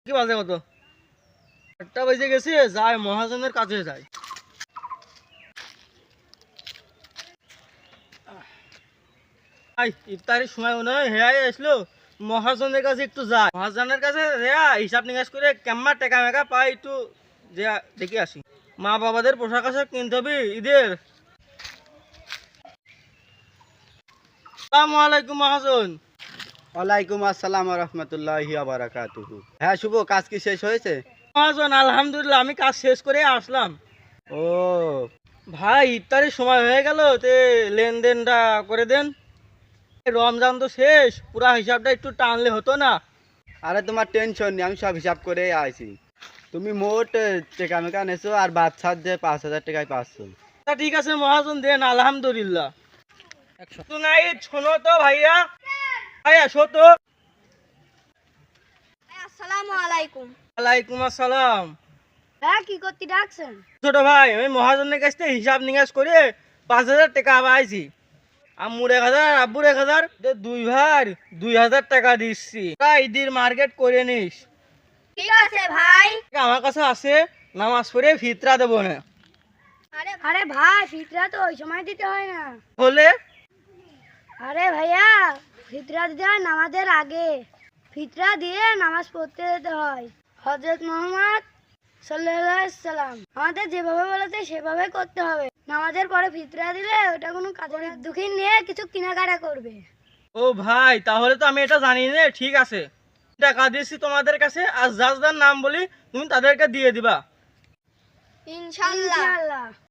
কি বাজে কত? 8টা বেজে গেছে, যাই মহাজনের কাছে যাই। ইফতারের সময় মনে হয় হেয়াই আসলো, মহাজনের কাছে একটু যাই। মহাজনের কাছে হিসাব নিকাশ করে কেমন টাকা মেকা পাই একটু দেখে আসি। মা বাবাদের পোশাক আশাক কিনতে হবে ঈদের। আসসালামু আলাইকুম মহাজন। ওয়ালাইকুম আসসালাম রহমতুল্লাহি বারাকাতুহু। হ্যাঁ শুভ, কাজ কি শেষ হয়েছে? মহাজন আলহামদুলিল্লাহ আমি কাজ শেষ করে আসলাম। ও ভাই ইফতারের সময় হয়ে গেল, তে লেনদেনটা করে দেন। রমজান তো শেষ, পুরা হিসাবটা একটু টানলে হতো না? আরে তোমার টেনশন নেই, আমি সব হিসাব করে আইছি। তুমি মোট টাকা মেকা নেছো আর বাচ্চার যে 5,000 টাকায় পাচ্ছ। তা ঠিক আছে মহাজন, দেন আলহামদুলিল্লাহ। নাই শোনো তো ভাইয়া, ভাইয়া শোতো। আসসালামু আলাইকুম। ওয়ালাইকুম আসসালাম। হ্যাঁ, কি করতে ডাকছেন? ছোট ভাই, আমি মহাজনের কাছ থেকে হিসাব নিকাশ করে 5,000 টাকা পাইছি। আম্মুর 1,000, আব্বুর 1,000, দুই ভাই 2,000 টাকা দিচ্ছি। ঈদের মার্কেট করে নিস। ঠিক আছে ভাই। আমার কাছে আছে, নামাজ পড়ে ফিতরা দেবো না আরে ভাই, ফিতরা তো ওই সময় দিতে হয় না। বলে। আরে ভাইয়া, ফিতরা দিতে হয় নামাজের আগে। ফিতরা দিয়ে নামাজ পড়তে যেতে হয়। হযরত মুহাম্মদ সাল্লাল্লাহু আলাইহি সাল্লাম আমাদের যেভাবে বলেছে সেভাবে করতে হবে। নামাজের পরে ফিতরা দিলে ওটা কোনো কাজের দুঃখী নিয়ে কিছু কেনাকাটা করবে। ও ভাই, তাহলে তো আমি এটা জানি না। ঠিক আছে, টাকা দিয়েছি তোমাদের কাছে, আর যার যার নাম বলি তুমি তাদেরকে দিয়ে দিবা। ইনশাআল্লাহ।